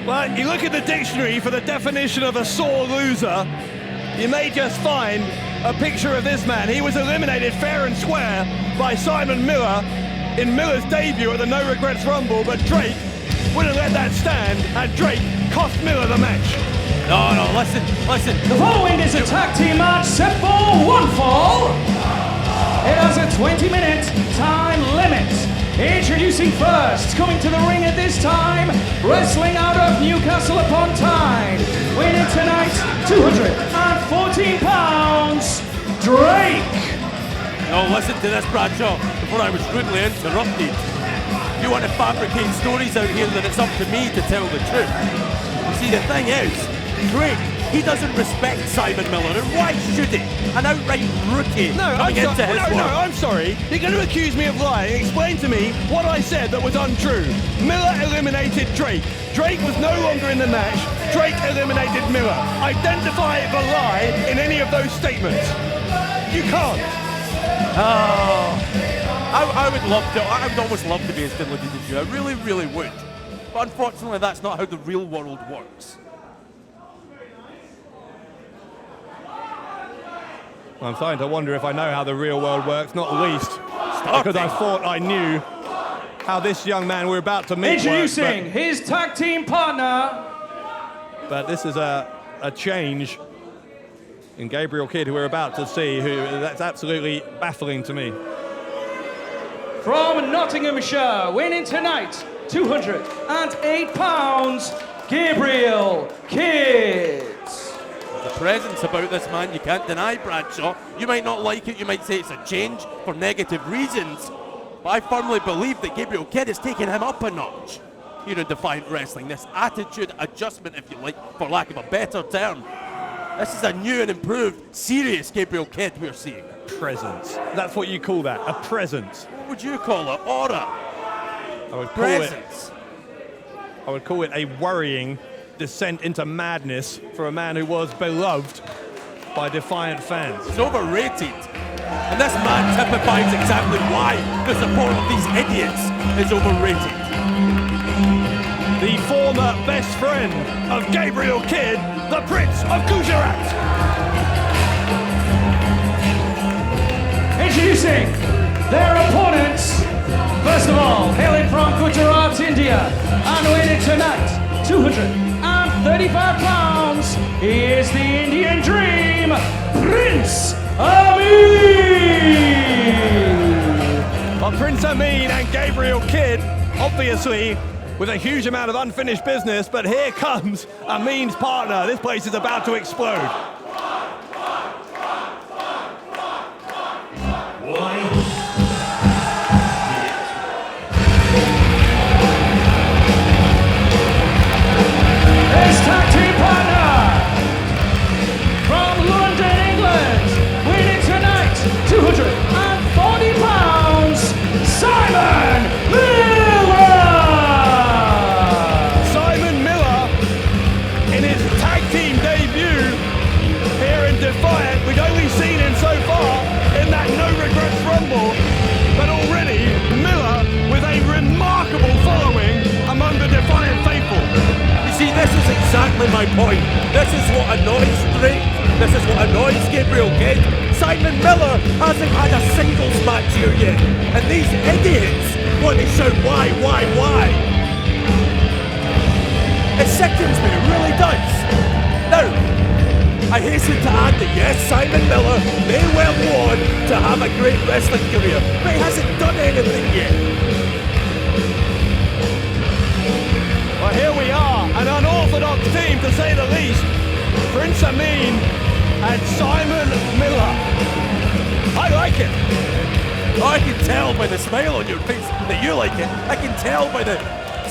Well, you look at the dictionary for the definition of a sore loser, you may just find a picture of this man. He was eliminated fair and square by Simon Miller in Miller's debut at the No Regrets Rumble, but Drake wouldn't let that stand, and Drake cost Miller the match. No, listen. The following is a tag team match set for one fall. It has a 20-minute time limit. Introducing first, coming to the ring at this time, wrestling out of Newcastle upon Tyne, winning tonight 214 pounds, Drake. No, listen to this, Bradshaw, before I was rudely interrupted. You want to fabricate stories out here, then it's up to me to tell the truth. You see, the thing is, Drake, he doesn't respect Simon Miller, and why should he? An outright rookie coming into his work. No, I'm sorry. You're going to accuse me of lying. Explain to me what I said that was untrue. Miller eliminated Drake. Drake was no longer in the match. Drake eliminated Miller. Identify the lie in any of those statements. You can't. I would love to. I would almost love to be as diligent as you. I really, really would. But unfortunately, that's not how the real world works. I'm starting to wonder if I know how the real world works, not least because I thought I knew how this young man we're about to meet Introducing works, his tag team partner. but this is a change in Gabriel Kidd who we're about to see, that's absolutely baffling to me. From Nottinghamshire, winning tonight 208 pounds, Gabriel Kidd. The presence about this man you can't deny, Bradshaw. You might not like it, you might say it's a change for negative reasons, but I firmly believe that Gabriel Kidd has taken him up a notch here in Defiant Wrestling. This attitude adjustment, if you like, for lack of a better term. This is a new and improved, serious Gabriel Kidd we're seeing. Presence. That's what you call that, a presence. What would you call it? Aura. I would call Presence. I would call it a worrying descent into madness for a man who was beloved by Defiant fans. It's overrated. And this man typifies exactly why the support of these idiots is overrated. The former best friend of Gabriel Kidd, the Prince of Gujarat. Introducing their opponents. First of all, hailing from Gujarat, India, and winning tonight 235 pounds, he is the Indian Dream, Prince Ameen. Well, Prince Ameen and Gabriel Kidd, obviously, with a huge amount of unfinished business, but here comes Ameen's partner. This place is about to explode. His tag team partner from London, England, winning tonight 240 pounds, Simon Miller. Simon Miller, in his tag team debut here in Defiant, we'd only seen him so far in that No Regrets Rumble, but already Miller with a remarkable following among the Defiant faithful. See, this is exactly my point. This is what annoys Drake. This is what annoys Gabriel Kidd. Simon Miller hasn't had a singles match here yet. And these idiots want to shout why. It sickens me, it really does. Now, I hasten to add that yes, Simon Miller may well go on to have a great wrestling career, but he hasn't done anything yet. Well, here we are, an unorthodox team to say the least. Prince Ameen and Simon Miller. I like it. Oh, I can tell by the smile on your face that you like it. I can tell by the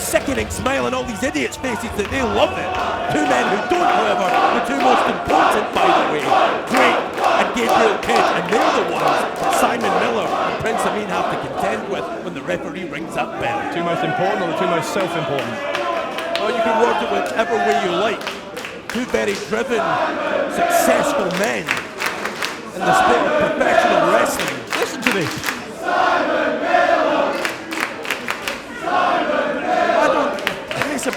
sickening smile on all these idiots' faces that they love it. Two men who don't, however, the two most important, by the way, Drake and Gabriel Kidd, and they're the ones that Simon Miller and Prince Ameen have to contend with when the referee rings that bell. Two most important or the two most self-important? Well, you can word it whichever way you like. Two very driven, successful men in the sport of professional wrestling. Listen to this. Simon Miller! Simon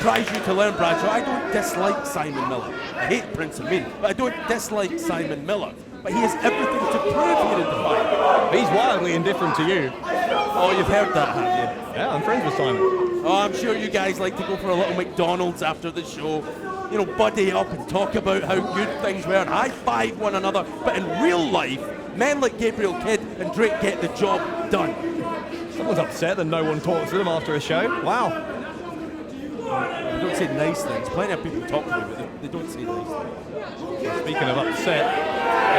surprise you to learn, Bradshaw, I don't dislike Simon Miller. I hate Prince Ameen, but I don't dislike Simon Miller. But he has everything to prove here in Defiant. He's wildly indifferent to you. Oh, you've heard that, have you? Yeah, I'm friends with Simon. Oh, I'm sure you guys like to go for a little McDonald's after the show. You know, buddy up and talk about how good things were and high-five one another. But in real life, men like Gabriel Kidd and Drake get the job done. Someone's upset that no one talks to them after a show. Wow. They don't say nice things. Plenty of people talk to me, but they don't say nice things. Speaking of upset,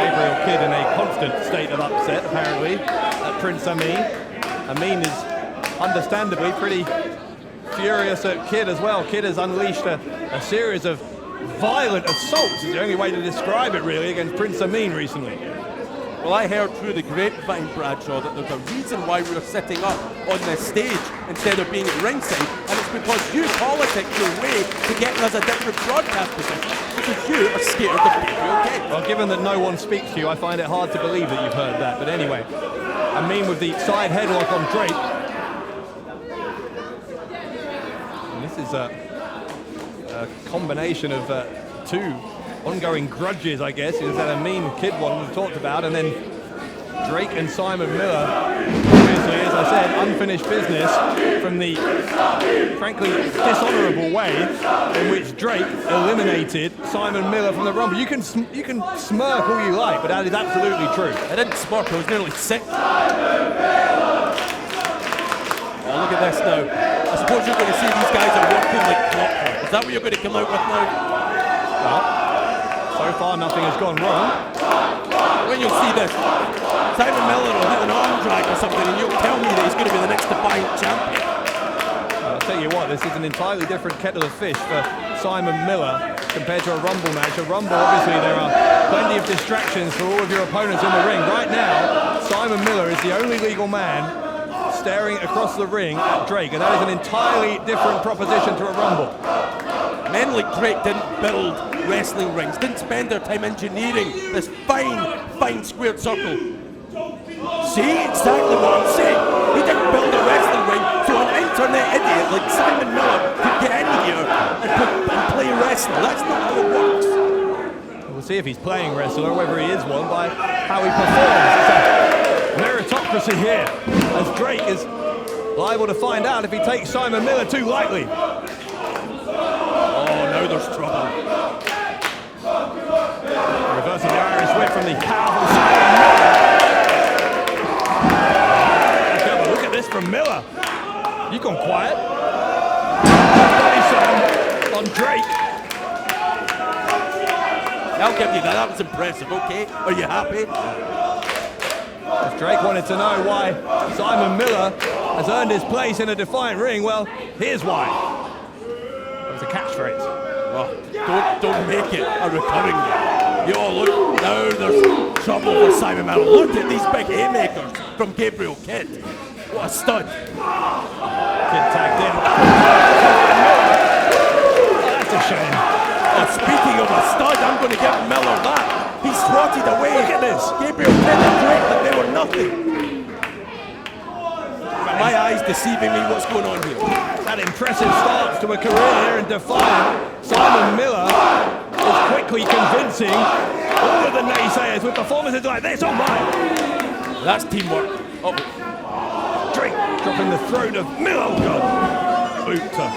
Gabriel Kidd in a constant state of upset, apparently, at Prince Ameen. Ameen is understandably pretty furious at Kidd as well. Kidd has unleashed a series of violent assaults, is the only way to describe it really, against Prince Ameen recently. Well, I heard through the grapevine, Bradshaw, that there's a reason why we are sitting up on this stage instead of being at ringside, and it's because you politic your way to getting us a different broadcast position, because you are scared of Gabriel Kidd. Well, given that no one speaks to you, I find it hard to believe that you've heard that. But anyway, Ameen with the side headlock on Drake. And this is a combination of two ongoing grudges, I guess. Is that Ameen Kidd one we talked about, and then Drake and Simon Miller, obviously, as I said, unfinished business from the frankly dishonourable way in which Drake eliminated Simon Miller from the Rumble. You can smirk all you like, but that is absolutely true. I didn't smirk, I was nearly sick. Oh, look at this now. I suppose you're going to see these guys are working like clockwork. Is that what you're going to come out with now? Well, so far nothing has gone wrong. When you'll see this, Simon Miller will hit an arm drag or something and you'll tell me that he's going to be the next Defiant champion. I'll tell you what, this is an entirely different kettle of fish for Simon Miller compared to a Rumble match. A Rumble, obviously, there are plenty of distractions for all of your opponents in the ring. Right now, Simon Miller is the only legal man staring across the ring at Drake, and that is an entirely different proposition to a Rumble. Men like Drake didn't build wrestling rings, didn't spend their time engineering this fine squared circle. See exactly what I'm saying. He didn't build a wrestling ring so an internet idiot like Simon Miller could get in here and play wrestling. That's not how it works. We'll see if he's playing wrestler or whether he is one by how he performs. It's a meritocracy here, as Drake is liable to find out if he takes Simon Miller too lightly. Oh, now there's trouble. Reversing the Irish whip from the powerful Simon Miller. Look at this from Miller. You've gone quiet. Body slam on Drake. I'll give you that. That was impressive, okay? Are you happy? If Drake wanted to know why Simon Miller has earned his place in a Defiant ring, well, here's why. That was a catchphrase. Oh, don't make it a recurring one. You all look, now there's trouble for Simon Miller. Look at these big haymakers from Gabriel Kidd. What a stud. Kidd tagged in. Oh, that's a shame. Oh, speaking of a stud, I'm going to give Miller that. He swatted away. Look at this. Gabriel Kidd and Drake like they were nothing. My eyes deceiving me. What's going on here? That impressive start to a career here in Defiant. Simon Miller is quickly convincing all of the naysayers with performances like this. Oh my! That's teamwork. Oh. Drake dropping the throat of Miller. Oh God. Boot to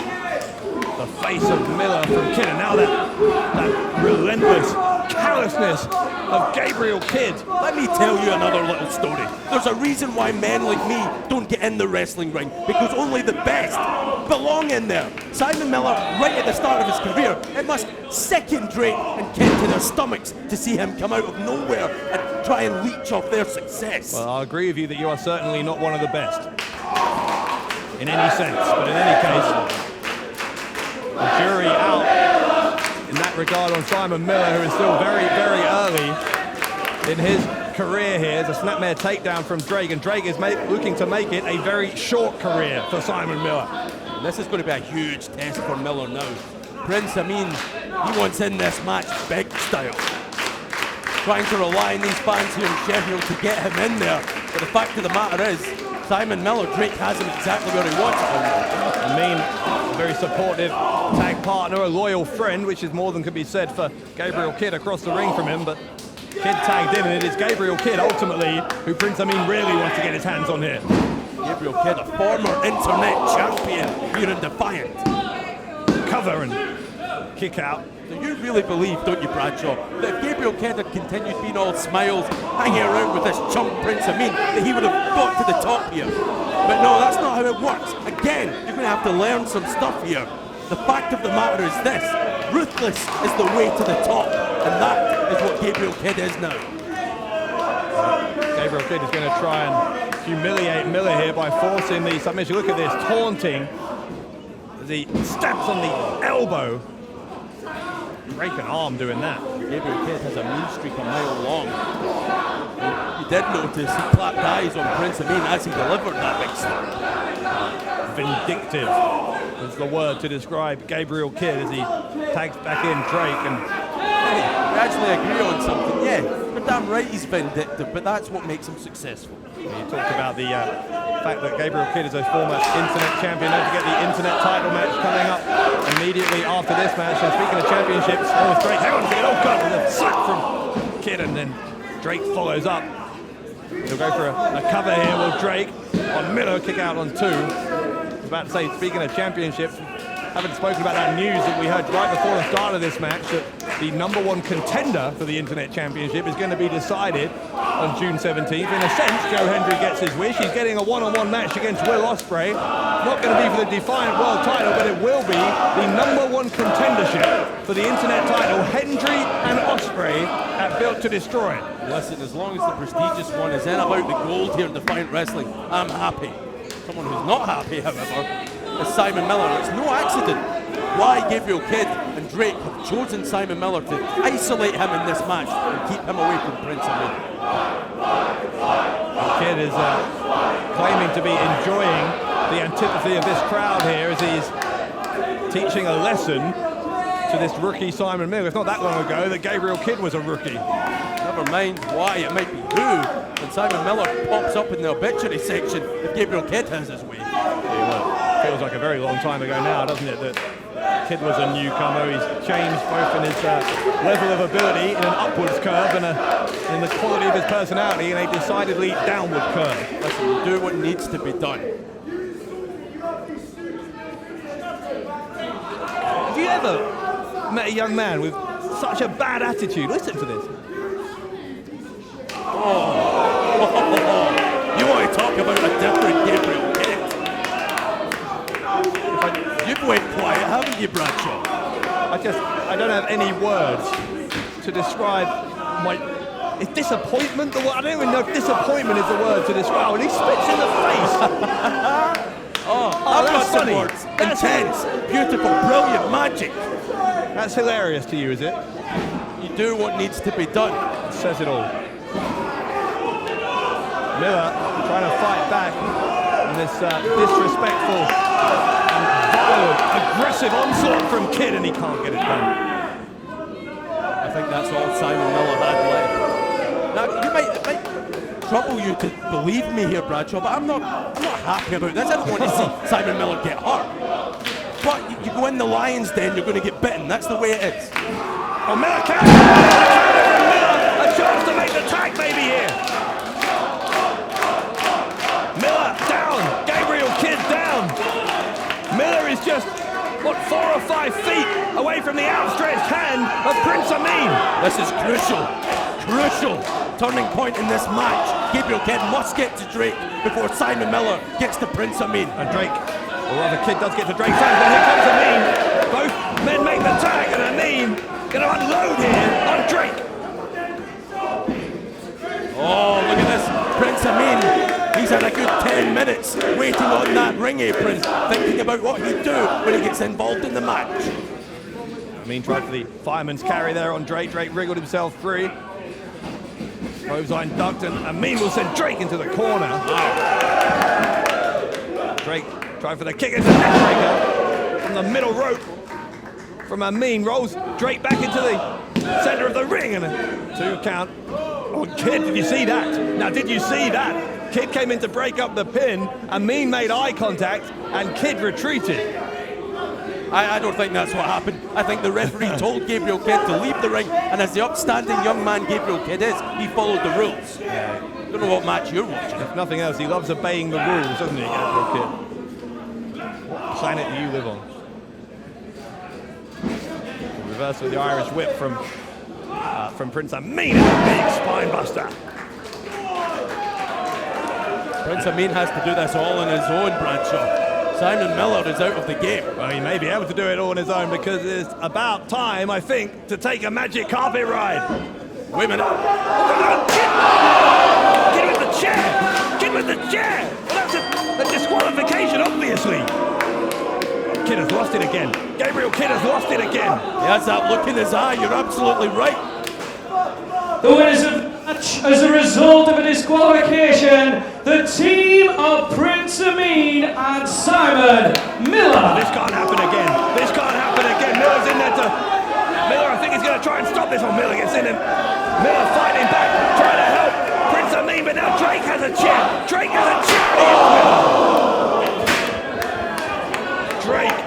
the face of Miller from Kidd. And now that relentless callousness of Gabriel Kidd. Let me tell you another little story. There's a reason why men like me don't get in the wrestling ring, because only the best belong in there. Simon Miller, right at the start of his career, it must sicken Drake and Kidd to their stomachs to see him come out of nowhere and try and leech off their success. Well, I'll agree with you that you are certainly not one of the best in any sense, but in any case, the jury out in that regard on Simon Miller, who is still very, very early in his career here. It's a snapmare takedown from Drake, and Drake is looking to make it a very short career for Simon Miller. And this is going to be a huge test for Miller now. Prince Ameen, he wants in this match big style. Trying to rely on these fans here in Sheffield to get him in there. But the fact of the matter is, Simon Miller, Drake has him exactly where he wants him. Ameen, a very supportive tag partner, a loyal friend, which is more than could be said for Gabriel Kidd across the ring from him, but Kidd tagged in, and it is Gabriel Kidd ultimately who Prince Ameen really wants to get his hands on here. Gabriel Kidd, a former internet champion here in Defiant. Cover and kick out. So you really believe, don't you, Bradshaw, that if Gabriel Kidd had continued being all smiles, hanging around with this chump Prince Ameen, that he would have got to the top here? But no, that's not how it works. Again, you're going to have to learn some stuff here. The fact of the matter is this: ruthless is the way to the top, and that is what Gabriel Kidd is now. Gabriel Kidd is going to try and humiliate Miller here by forcing the submission. Look at this, taunting. The steps on the elbow. Break an arm doing that. Gabriel Kidd has a mean streak a mile long. You did notice he clapped eyes on Prince Ameen as he delivered that big slap. Vindictive is the word to describe Gabriel Kidd as he tags back in Drake. And hey, we actually agree on something. Yeah, you're damn right he's vindictive, but that's what makes him successful. you talked about the fact that Gabriel Kidd is a former internet champion. Don't forget the internet title match coming up immediately after this match. And speaking of championships, Drake, hang on a second, cut with a slap from Kidd, and then Drake follows up. He'll go for a cover here with Drake on Miller, kick out on two. I was about to say, speaking of championships, haven't spoken about that news that we heard right before the start of this match, that the #1 contender for the Internet Championship is going to be decided on June 17th. In a sense, Joe Hendry gets his wish. He's getting a one-on-one match against Will Ospreay. Not going to be for the Defiant World title, but it will be the #1 contendership for the Internet title. Hendry and Ospreay at Built to Destroy. Listen, as long as the prestigious one is in about the gold here in Defiant Wrestling, I'm happy. Someone who's not happy, however, is Simon Miller. It's no accident why Gabriel Kidd and Drake have chosen Simon Miller to isolate him in this match and keep him away from Prince Ameen. Kidd is claiming to be enjoying the antipathy of this crowd here as he's teaching a lesson to this rookie Simon Miller. It's not that long ago that Gabriel Kidd was a rookie. Never mind why, it might be who. And Simon Miller pops up in the obituary section if Gabriel Kidd has his way. Feels like a very long time ago now, doesn't it, that Kidd was a newcomer. He's changed both in his level of ability in an upwards curve and in the quality of his personality in a decidedly downward curve. Listen, do what needs to be done. Have you ever met a young man with such a bad attitude? Listen to this. You want to talk about a different Gabriel Kidd? You've went quiet, haven't you, Bradshaw? I don't have any words to describe my... Is disappointment the word? I don't even know if disappointment is the word to describe. And he spits in the face. That's funny. Words. Intense, beautiful, brilliant, magic. That's hilarious to you, is it? You do what needs to be done. It says it all. Miller trying to fight back in this disrespectful, violent, aggressive onslaught from Kidd, and he can't get it done. I think that's all Simon Miller had left. Now, it might trouble you to believe me here, Bradshaw, but I'm not happy about this. I don't want to see Simon Miller get hurt. But you go in the lion's den, you're going to get bitten. That's the way it is. Oh, Miller can! Miller, a chance to make the tag maybe here. Miller down, Gabriel Kidd down. Miller is just, 4 or 5 feet away from the outstretched hand of Prince Ameen. This is crucial turning point in this match. Gabriel Kidd must get to Drake before Simon Miller gets to Prince Ameen. And Drake, or rather Kidd does get to Drake first, but here comes Ameen. Both men make the tag, and Ameen going to unload here on Drake. Oh, look at this, Prince Ameen. He's had a good 10 minutes waiting on that ring apron, thinking about what he'd do when he gets involved in the match. Ameen tried for the fireman's carry there on Drake. Drake wriggled himself free. Bovine ducked, and Ameen will send Drake into the corner. Drake tried for the kick. It's a neck breaker from the middle rope from Ameen. Rolls Drake back into the center of the ring, and a 2 count. Oh, Kidd, did you see that? Now, did you see that? Kidd came in to break up the pin, Ameen made eye contact, and Kidd retreated. I don't think that's what happened. I think the referee told Gabriel Kidd to leave the ring, and as the upstanding young man Gabriel Kidd is, he followed the rules. Don't know what match you're watching. If nothing else, he loves obeying the rules, doesn't he, Gabriel Kidd? What planet do you live on? Reversal of the Irish whip from Prince Ameen. Big spine buster. Prince Ameen has to do this all on his own, Bradshaw. Simon Miller is out of the game. Well, he may be able to do it all on his own because it's about time, I think, to take a magic carpet ride. Wait a minute. Get with the chair! Get with the chair! Well, that's a disqualification, obviously. Kidd has lost it again. Gabriel Kidd has lost it again. He has that look in his eye. You're absolutely right. The winners of the match as a result of a disqualification, the team of Prince Ameen and Simon Miller. This can't happen again. This can't happen again. Miller's in there to... Miller, I think he's going to try and stop this one. Miller gets in him. Miller fighting back, trying to help Prince Ameen, but now Drake has a chair. Drake has a chair. Drake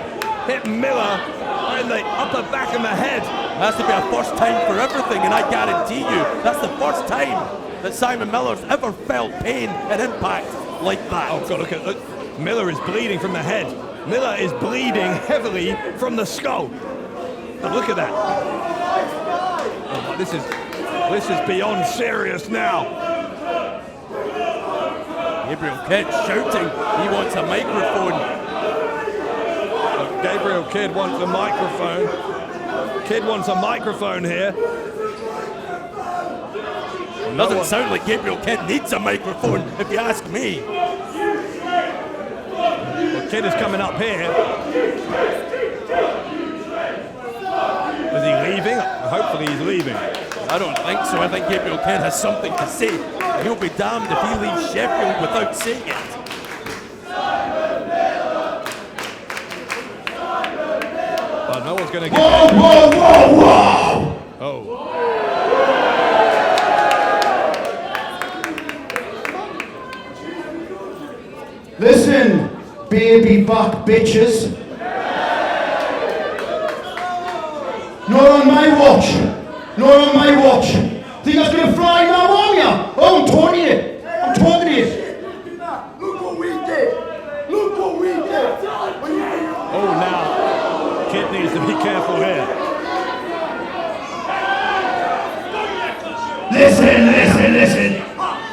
hit Miller in the upper back of the head. Has to be a first time for everything, and I guarantee you that's the first time that Simon Miller's ever felt pain and impact like that. Oh God, look. Miller is bleeding from the head. Miller is bleeding heavily from the skull. Oh, look at that. Oh, this is beyond serious now. Gabriel Kidd shouting he wants a microphone. Gabriel Kidd wants a microphone. Kidd wants a microphone here. Doesn't sound like Gabriel Kidd needs a microphone, if you ask me. Well, Kidd is coming up here. Is he leaving? Hopefully he's leaving. I don't think so. I think Gabriel Kidd has something to say. He'll be damned if he leaves Sheffield without saying it. But no one's going to get... Whoa! Oh. Listen, baby back bitches. Not on my watch. Not on my watch. Think I was going to fly now, are ya? Oh, I'm talking to you. I'm talking to you. Look what we did. Look what we did. Oh, now. Kidd needs to be careful here. Listen.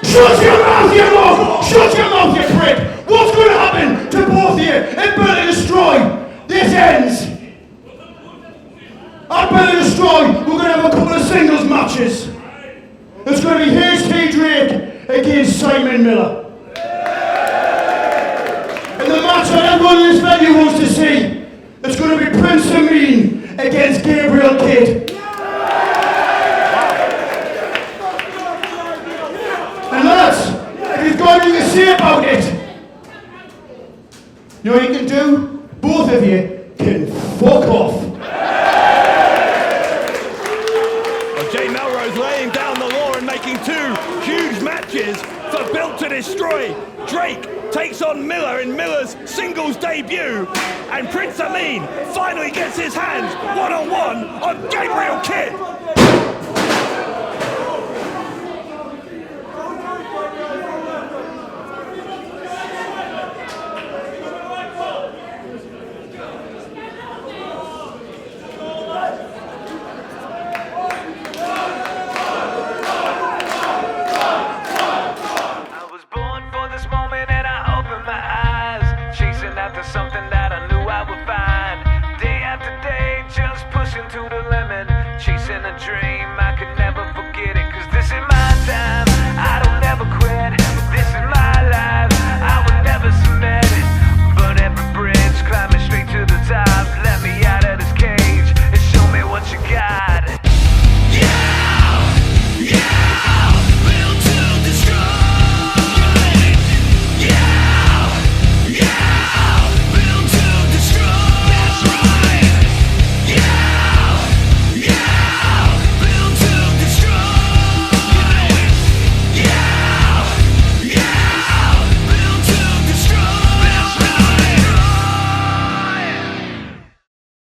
Shut your mouth, you mug! Shut your mouth, you prick! What's going to happen to both of you at Burn and Destroy? This ends. At Burn and Destroy, we're going to have a couple of singles matches. It's going to be HT Drake against Simon Miller. And the match that everyone in this venue wants to see, it's going to be Prince Ameen against Gabriel Kidd. And lads, if you've got anything to say about it, you know what you can do? Both of you can fuck off. Well, Jay Melrose laying down the law and making two huge matches for Built to Destroy. Drake takes on Miller in Miller's singles debut, and Prince Ameen finally gets his hands one-on-one on Gabriel Kidd. Something that I knew I would find. Day after day, just pushing to the limit, chasing a dream.